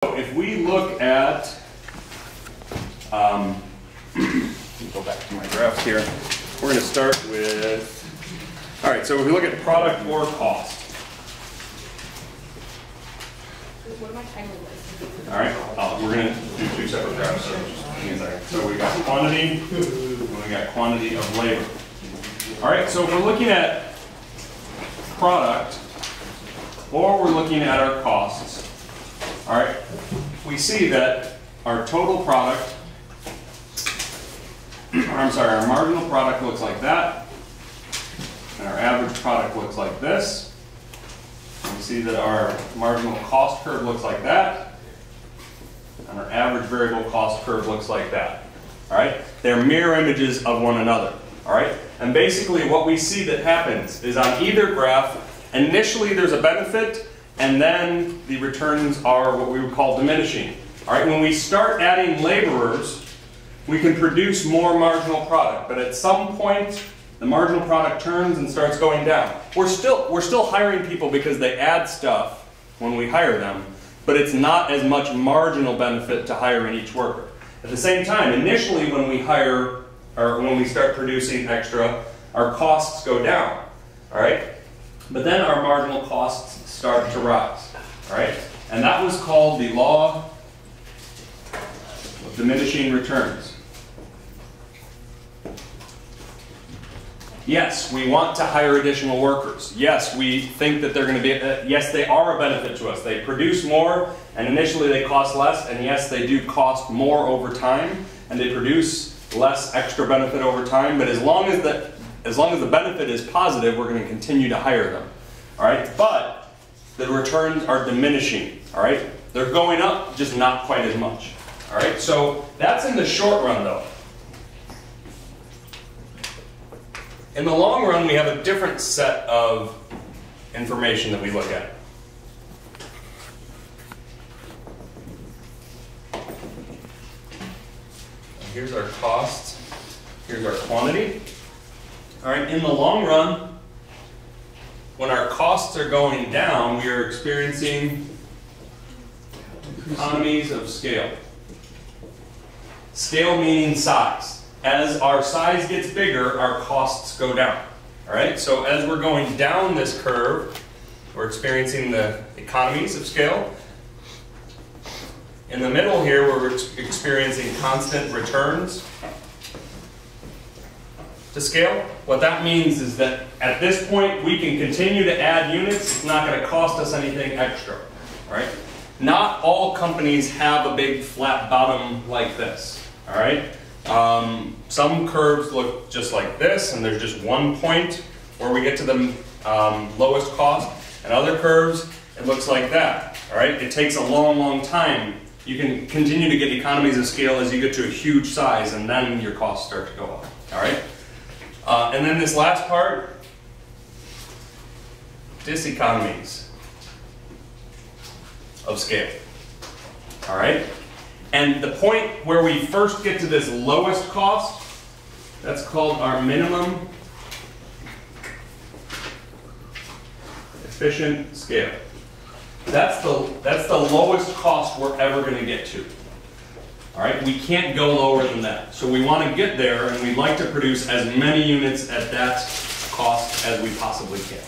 If we look at, let me go back to my graph here. We're going to start with, all right, so if we look at product or cost. What am I titling this? All right, we're going to do two separate graphs. So just give me a second. So we got quantity, and we got quantity of labor. All right, so if we're looking at product, or we're looking at our costs, all right, we see that our total product, our marginal product looks like that, and our average product looks like this. And we see that our marginal cost curve looks like that, and our average variable cost curve looks like that. All right, they're mirror images of one another. All right, and basically what we see that happens is on either graph, initially there's a benefit, and then the returns are what we would call diminishing. All right, when we start adding laborers, we can produce more marginal product, but at some point, the marginal product turns and starts going down. We're still hiring people because they add stuff when we hire them, but it's not as much marginal benefit to hiring each worker. At the same time, initially when we hire, or when we start producing extra, our costs go down, all right? But then our marginal costs start to rise, all right? And that was called the law of diminishing returns. Yes, we want to hire additional workers. Yes, we think that they're going to be, yes, they are a benefit to us. They produce more, and initially they cost less, and yes, they do cost more over time, and they produce less extra benefit over time, but as long as the benefit is positive, we're going to continue to hire them. All right, but the returns are diminishing. All right, they're going up, just not quite as much. All right, so that's in the short run, though. In the long run, we have a different set of information that we look at. Here's our cost. Here's our quantity. All right, in the long run, when our costs are going down, we are experiencing economies of scale. Scale meaning size. As our size gets bigger, our costs go down. All right, so as we're going down this curve, we're experiencing the economies of scale. In the middle here, we're experiencing constant returns to scale. What that means is that at this point, we can continue to add units. It's not going to cost us anything extra. All right? Not all companies have a big flat bottom like this. All right? Some curves look just like this, and there's just one point where we get to the lowest cost, and other curves, it looks like that. All right? It takes a long, long time. You can continue to get economies of scale as you get to a huge size, and then your costs start to go up. All right? And then this last part, diseconomies of scale. All right? And the point where we first get to this lowest cost, that's called our minimum efficient scale. That's the lowest cost we're ever going to get to. All right, we can't go lower than that. So we want to get there, and we'd like to produce as many units at that cost as we possibly can.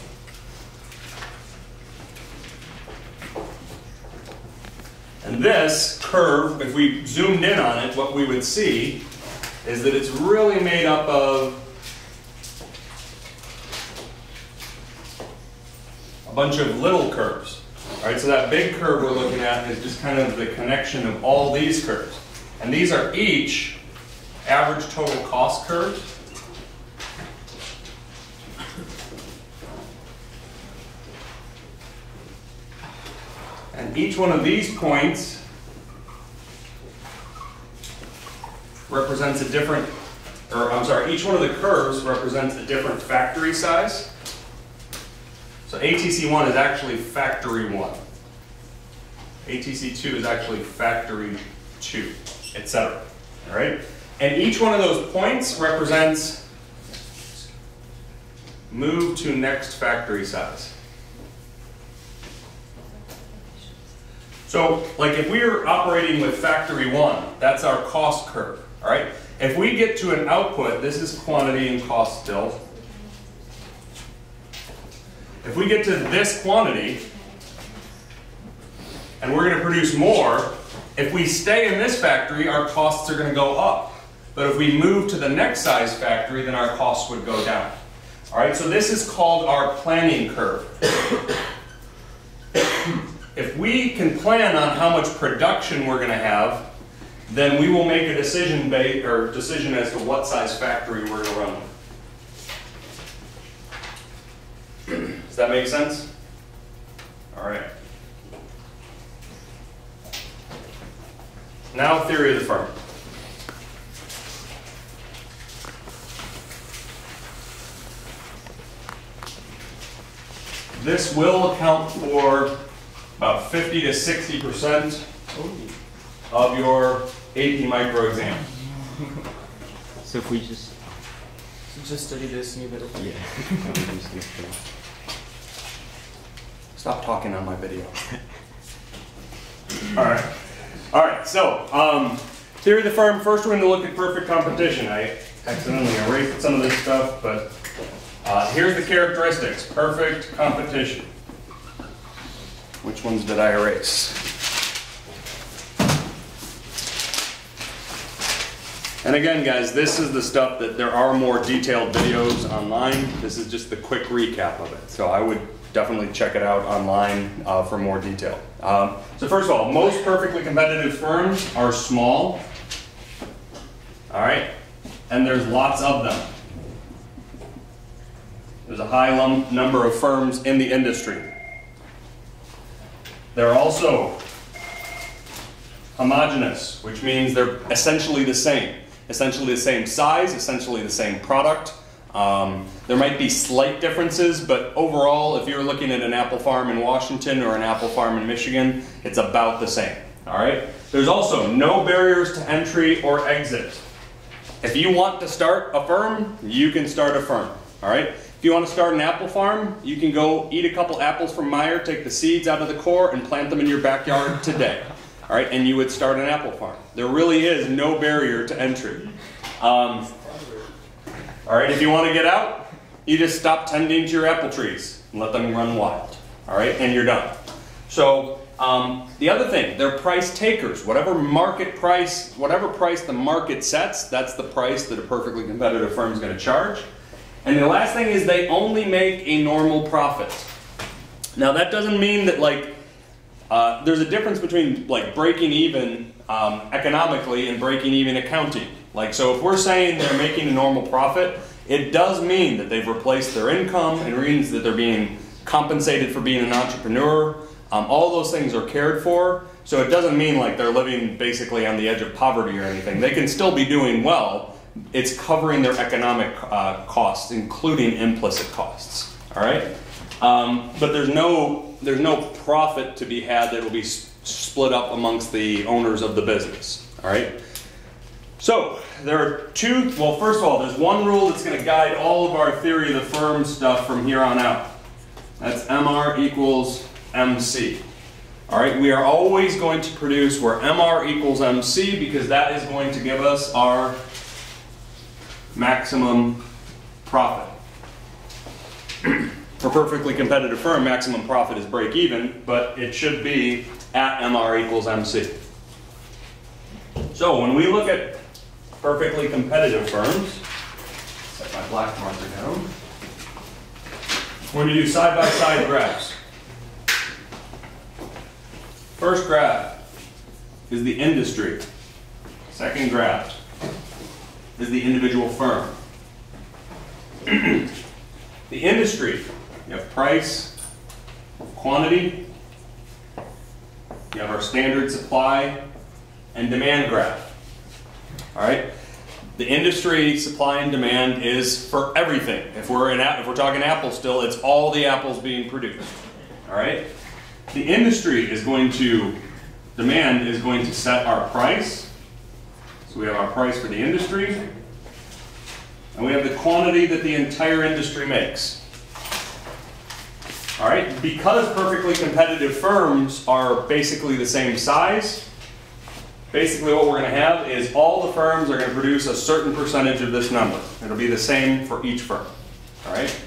And this curve, if we zoomed in on it, what we would see is that it's really made up of a bunch of little curves. All right, so that big curve we're looking at is just kind of the connection of all these curves. And these are each average total cost curves. And each one of these points represents a different, each one of the curves represents a different factory size. So ATC1 is actually factory 1. ATC2 is actually factory 2, etc. All right? And each one of those points represents move to next factory size. So, like if we are operating with factory 1, that's our cost curve, all right? If we get to an output, this is quantity and cost still. If we get to this quantity, and we're going to produce more, if we stay in this factory, our costs are going to go up. But if we move to the next size factory, then our costs would go down. All right, so this is called our planning curve. If we can plan on how much production we're going to have, then we will make a decision as to what size factory we're going to run with. Does that make sense? All right. Now, theory of the firm. This will account for about 50 to 60% of your AP micro exam. So if we just study this and you better. yeah. Stop talking on my video. All right. So, theory of the firm. First, we're going to look at perfect competition. I accidentally erased some of this stuff, but here's the characteristics. Perfect competition. Which ones did I erase? And again, guys, this is the stuff that there are more detailed videos online. This is just the quick recap of it. So I would definitely check it out online for more detail. So first of all, most perfectly competitive firms are small. All right, and there's lots of them. There's a high number of firms in the industry. They're also homogeneous, which means they're essentially the same. Essentially the same size, essentially the same product. There might be slight differences, but overall, if you're looking at an apple farm in Washington or an apple farm in Michigan, it's about the same. All right? There's also no barriers to entry or exit. If you want to start a firm, you can start a firm. All right? If you want to start an apple farm, you can go eat a couple apples from Meyer, take the seeds out of the core, and plant them in your backyard today. All right, and you would start an apple farm. There really is no barrier to entry. All right, if you want to get out, you just stop tending to your apple trees and let them run wild. All right, and you're done. So the other thing, they're price takers. Whatever price the market sets, that's the price that a perfectly competitive firm is going to charge. And the last thing is they only make a normal profit. Now that doesn't mean that there's a difference between breaking even economically and breaking even accounting. So if we're saying they're making a normal profit, it does mean that they've replaced their income. It means that they're being compensated for being an entrepreneur. All those things are cared for. So it doesn't mean they're living basically on the edge of poverty or anything. They can still be doing well. It's covering their economic costs, including implicit costs. All right, but there's no profit to be had that will be split up amongst the owners of the business. All right. So there are two. Well, first of all, there's one rule that's going to guide all of our theory of the firm stuff from here on out. That's MR equals MC. All right. We are always going to produce where MR equals MC because that is going to give us our maximum profit. For a perfectly competitive firm, maximum profit is break even, but it should be at MR equals MC. So when we look at perfectly competitive firms, set my black marker down, we're going to do side-by-side graphs. First graph is the industry. Second graph is the individual firm. The industry, you have price, quantity, you have our standard supply and demand graph. All right? The industry supply and demand is for everything. If we're talking apples still, it's all the apples being produced. All right? The industry is demand is going to set our price. So we have our price for the industry, and we have the quantity that the entire industry makes. All right, because perfectly competitive firms are basically the same size, basically what we're going to have is all the firms are going to produce a certain percentage of this number. It'll be the same for each firm. All right?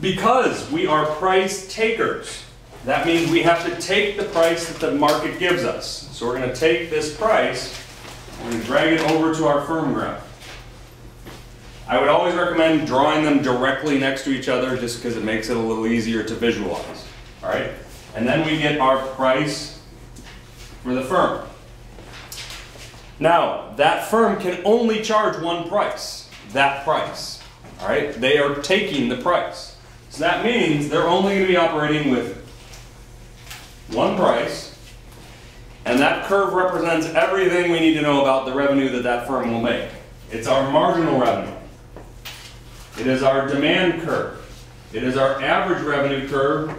Because we are price takers, that means we have to take the price that the market gives us. So we're going to take this price, we're going to drag it over to our firm graph. I would always recommend drawing them directly next to each other just because it makes it a little easier to visualize. All right? And then we get our price for the firm. Now, that firm can only charge one price, that price. All right? They are taking the price. So that means they're only going to be operating with one price, and that curve represents everything we need to know about the revenue that that firm will make. It's our marginal revenue. It is our demand curve. It is our average revenue curve,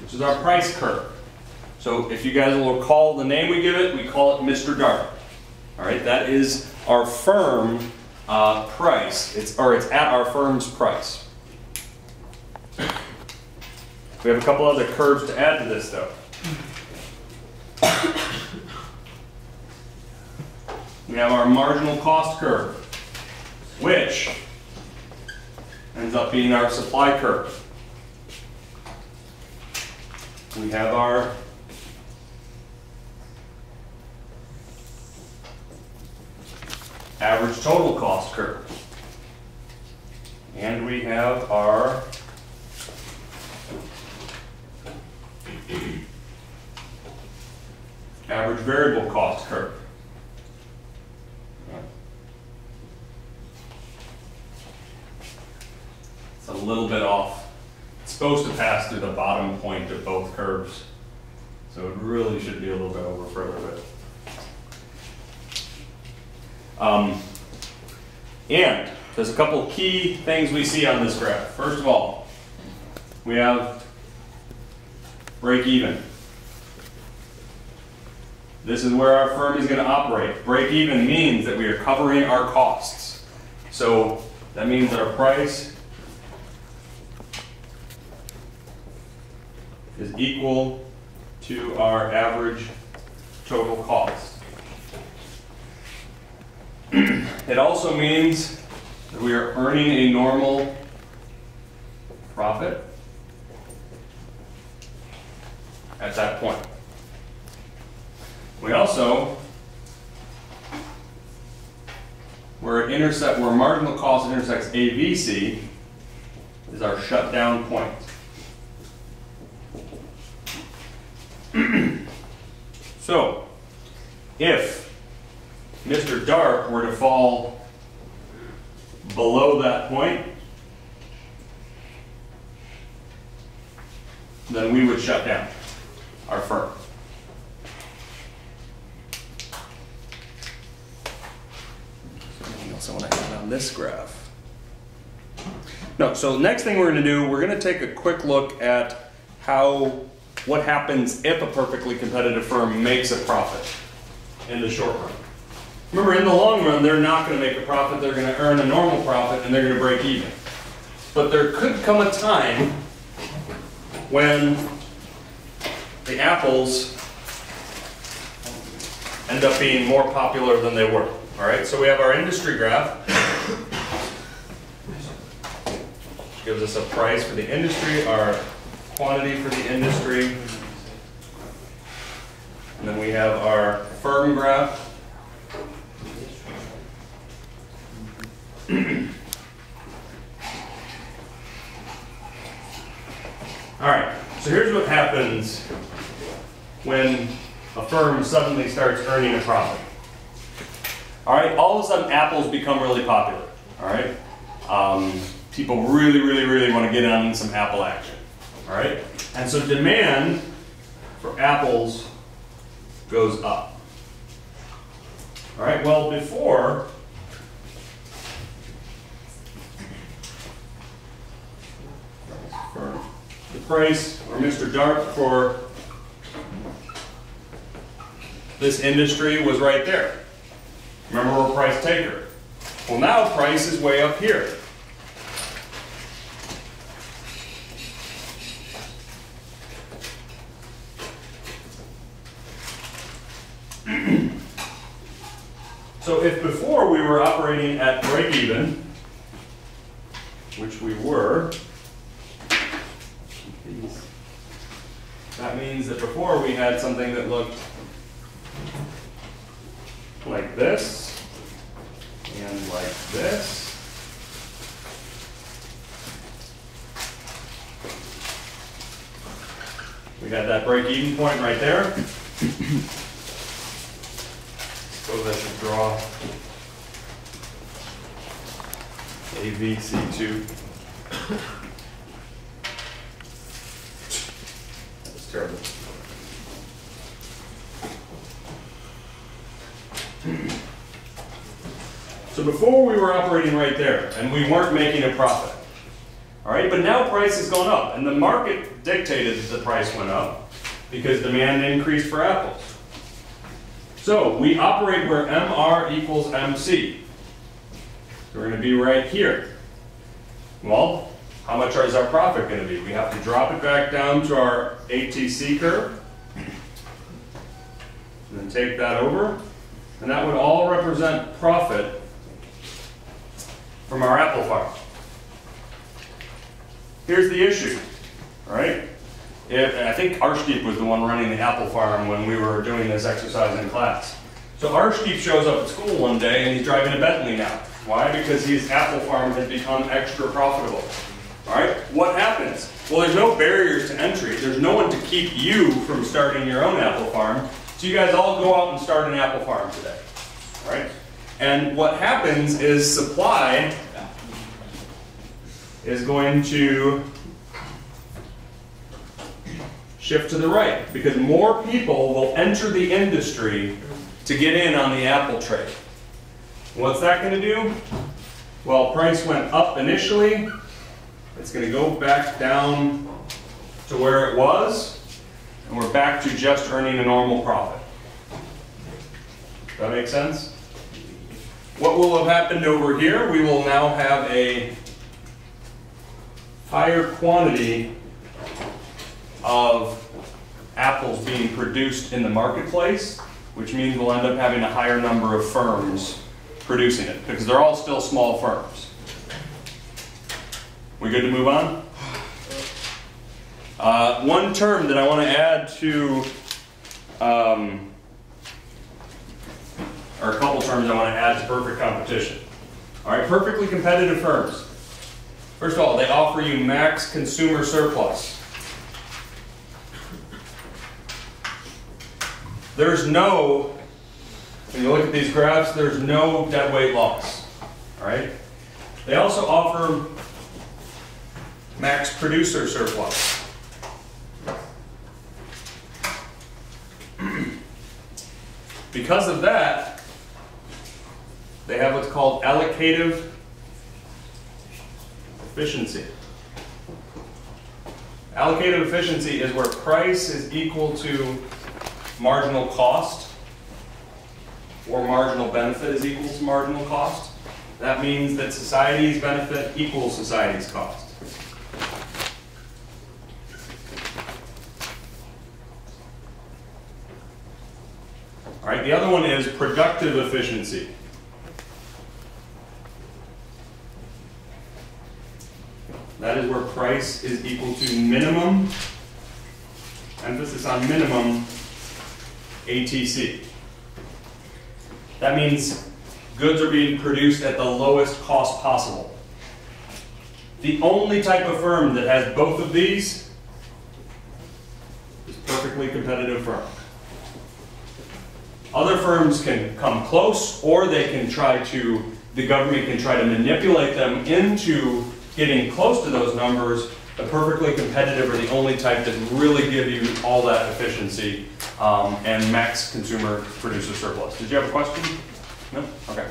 which is our price curve. So if you guys will recall the name we give it, we call it Mr. Dart. All right, that is our firm price. It's at our firm's price. We have a couple other curves to add to this, though. We have our marginal cost curve, which ends up being our supply curve. We have our average total cost curve. And we have our average variable cost curve. It's a little bit off. It's supposed to pass through the bottom point of both curves. So it really should be a little bit over further. And there's a couple key things we see on this graph. First of all, we have break even. This is where our firm is going to operate. Break even means that we are covering our costs. So that means that our price is equal to our average total cost. It also means that we are earning a normal profit at that point. We also, where marginal cost intersects AVC, is our shutdown point. So, if Mr. Dart were to fall below that point, then we would shut down our firm. Anything else I want to add on this graph? No, so the next thing we're going to do, we're going to take a quick look at what happens if a perfectly competitive firm makes a profit in the short run. Remember, in the long run, they're not going to make a profit. They're going to earn a normal profit, and they're going to break even. But there could come a time when the apples end up being more popular than they were. All right, so we have our industry graph. Gives us a price for the industry, our quantity for the industry. And then we have our firm graph. All right, so here's what happens when a firm suddenly starts earning a profit. All right, all of a sudden apples become really popular. All right, people really want to get on some Apple action. All right, and so demand for apples goes up. All right, well, before the price, or Mr. Dart, for this industry was right there. Remember, we're a price taker. Well, now price is way up here. So if before we were operating at break even, which we were, that means that before we had something that looked like this and like this. We had that break-even point right there. Suppose I should draw AVC2. That was terrible. So before we were operating right there, and we weren't making a profit. All right, but now price has gone up, and the market dictated that the price went up because demand increased for apples. So we operate where MR equals MC. So we're going to be right here. Well, how much is our profit going to be? We have to drop it back down to our ATC curve, and then take that over, and that would all represent profit from our apple farm. Here's the issue, all right? I think Arshdeep was the one running the apple farm when we were doing this exercise in class. So Arshdeep shows up at school one day and he's driving a Bentley now. Why? Because his apple farm has become extra profitable. All right, what happens? Well, there's no barriers to entry. There's no one to keep you from starting your own apple farm. So you guys all go out and start an apple farm today, all right? And what happens is supply is going to shift to the right because more people will enter the industry to get in on the apple trade. What's that going to do? Well, price went up initially. It's going to go back down to where it was, and we're back to just earning a normal profit. Does that make sense? What will have happened over here? We will now have a higher quantity of apples being produced in the marketplace, which means we'll end up having a higher number of firms producing it, because they're all still small firms. We good to move on? One term that I want to add to, or a couple terms I want to add to perfect competition. All right, perfectly competitive firms. First of all, they offer you max consumer surplus. There's no, when you look at these graphs, there's no dead weight loss. All right? They also offer max producer surplus. Because of that, they have what's called allocative efficiency. Allocative efficiency is where price is equal to marginal cost, or marginal benefit is equal to marginal cost. That means that society's benefit equals society's cost. All right, the other one is productive efficiency. That is where price is equal to minimum, emphasis on minimum, ATC. That means goods are being produced at the lowest cost possible. The only type of firm that has both of these is perfectly competitive firm. Other firms can come close, or they can try to, the government can try to manipulate them into getting close to those numbers. But perfectly competitive are the only type that really give you all that efficiency and max consumer producer surplus. Did you have a question? No? Okay.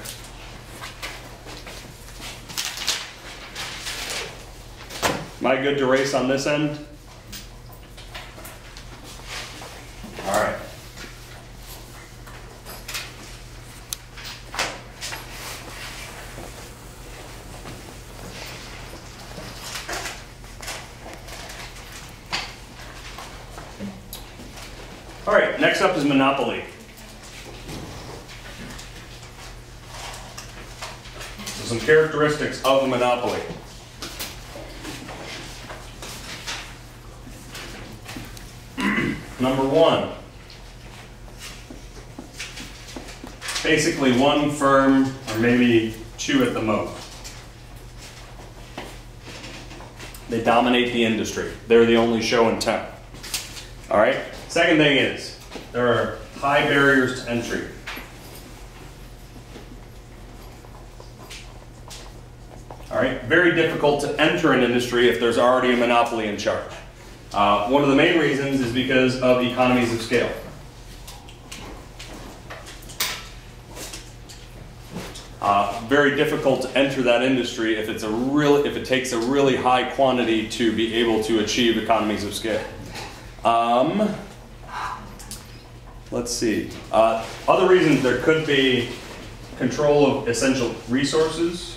Am I good to race on this end? All right. All right, next up is monopoly. some characteristics of a monopoly. Number one, basically one firm, or maybe two at the most. They dominate the industry. They're the only show in town. All right? Second thing is, there are high barriers to entry. All right? Very difficult to enter an industry if there's already a monopoly in charge. One of the main reasons is because of economies of scale. Very difficult to enter that industry if it takes a really high quantity to be able to achieve economies of scale. Let's see. Other reasons there could be control of essential resources.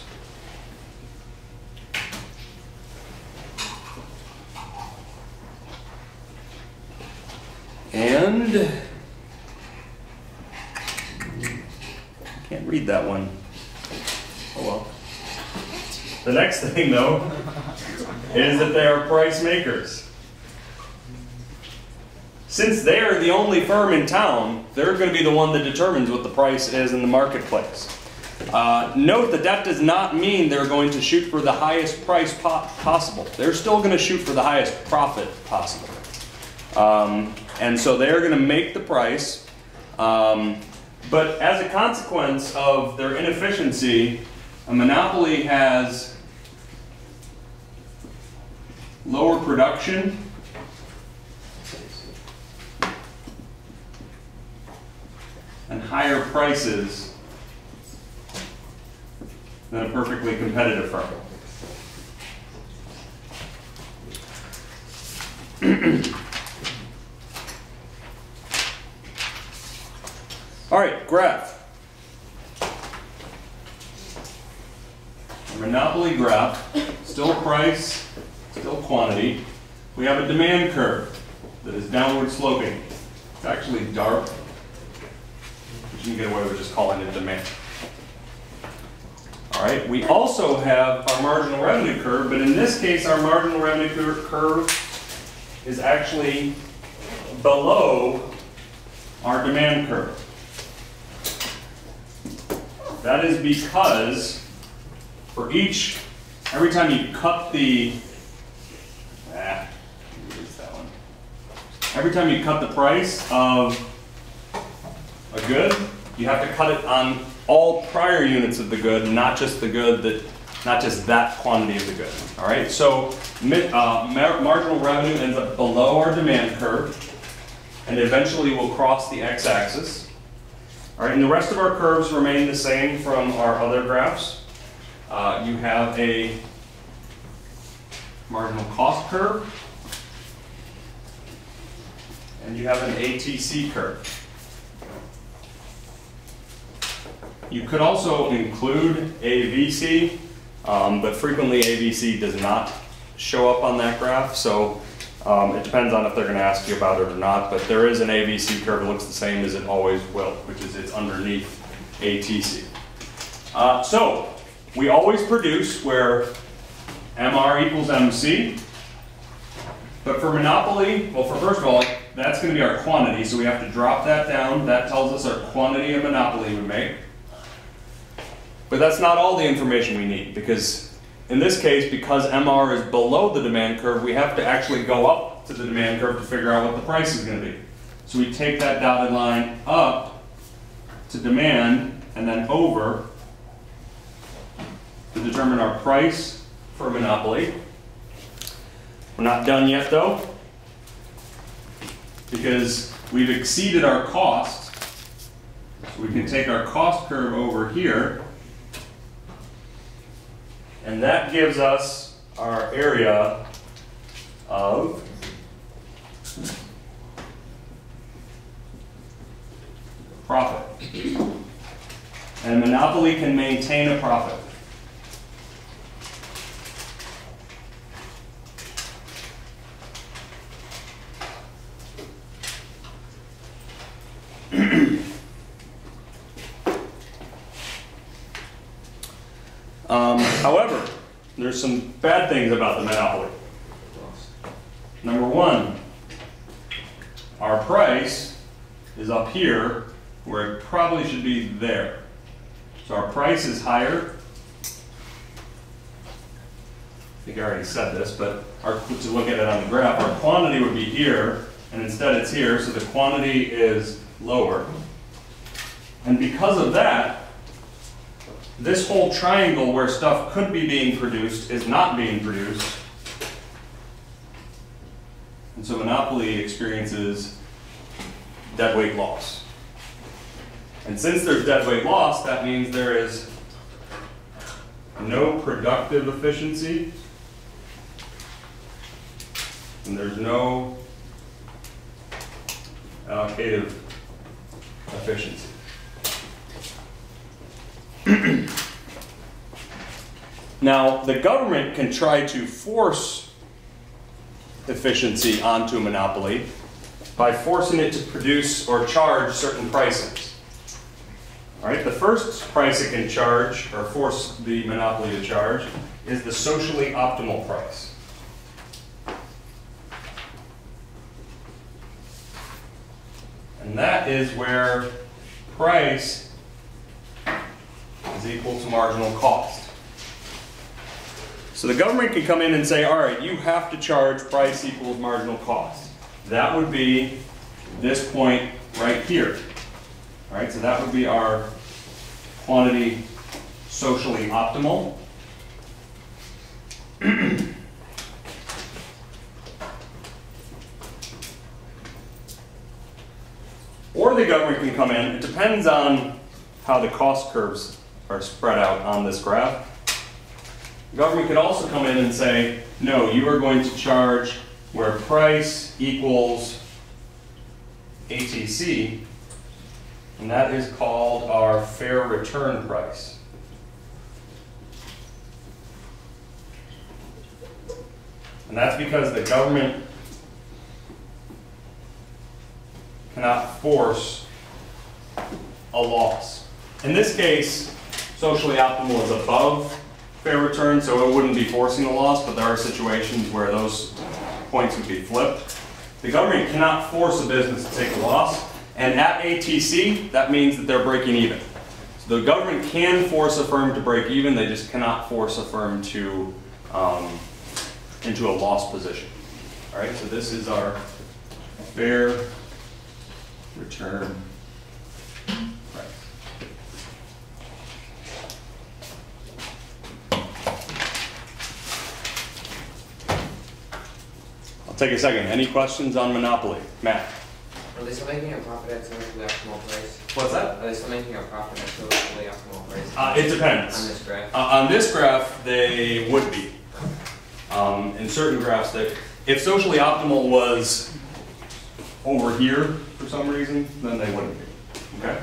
And can't read that one. Oh well. The next thing though is that they are price makers. Since they're the only firm in town, they're going to be the one that determines what the price is in the marketplace. Note that does not mean they're going to shoot for the highest price possible. They're still going to shoot for the highest profit possible. And so they're going to make the price, but as a consequence of their inefficiency, a monopoly has lower production and higher prices than a perfectly competitive firm. All right, graph. A monopoly graph, still price, still quantity. We have a demand curve that is downward sloping. It's actually dark, but you can get away with just calling it demand. All right, we also have our marginal revenue curve, but in this case, our marginal revenue curve is actually below our demand curve. That is because for every time you cut every time you cut the price of a good, you have to cut it on all prior units of the good, not just that quantity of the good. All right, so marginal revenue ends up below our demand curve, and eventually will cross the x-axis. All right, and the rest of our curves remain the same from our other graphs. You have a marginal cost curve, and you have an ATC curve. You could also include AVC, but frequently AVC does not show up on that graph, so it depends on if they're going to ask you about it or not, but there is an AVC curve that looks the same as it always will, which is it's underneath ATC. So we always produce where MR equals MC, but for monopoly, well, first of all, that's going to be our quantity, so we have to drop that down. That tells us our quantity a monopoly would make. But that's not all the information we need, because in this case, because MR is below the demand curve, we have to actually go up to the demand curve to figure out what the price is going to be. So we take that dotted line up to demand and then over to determine our price for monopoly. We're not done yet though, because we've exceeded our cost. So we can take our cost curve over here, and that gives us our area of profit. And monopoly can maintain a profit. However, there's some bad things about the monopoly. Number one, our price is up here where it probably should be there. So our price is higher. I think I already said this, but to look at it on the graph, our quantity would be here, and instead it's here, so the quantity is lower. And because of that, this whole triangle where stuff could be being produced is not being produced. And so monopoly experiences deadweight loss. And since there's deadweight loss, that means there is no productive efficiency, and there's no allocative efficiency. Now, the government can try to force efficiency onto a monopoly by forcing it to produce or charge certain prices. All right, the first price it can charge, or force the monopoly to charge, is the socially optimal price. And that is where price is equal to marginal cost. So the government can come in and say, all right, you have to charge price equals marginal cost. That would be this point right here. All right, so that would be our quantity socially optimal. Or the government can come in, it depends on how the cost curves are spread out on this graph. The government could also come in and say, no, you are going to charge where price equals ATC, and that is called our fair return price. And that's because the government cannot force a loss. In this case, socially optimal is above fair return, so it wouldn't be forcing a loss, but there are situations where those points would be flipped. The government cannot force a business to take a loss, and at ATC, that means that they're breaking even. So the government can force a firm to break even, they just cannot force a firm to into a loss position. All right, so this is our fair return price. I'll take a second. Any questions on monopoly? Matt? Are they still making a profit at socially optimal price? What's that? Are they still making a profit at socially optimal price? It depends. On this graph? On this graph, they would be. In certain graphs, if socially optimal was over here for some reason, then they wouldn't be. Okay?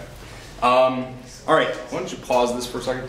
All right, why don't you pause this for a second?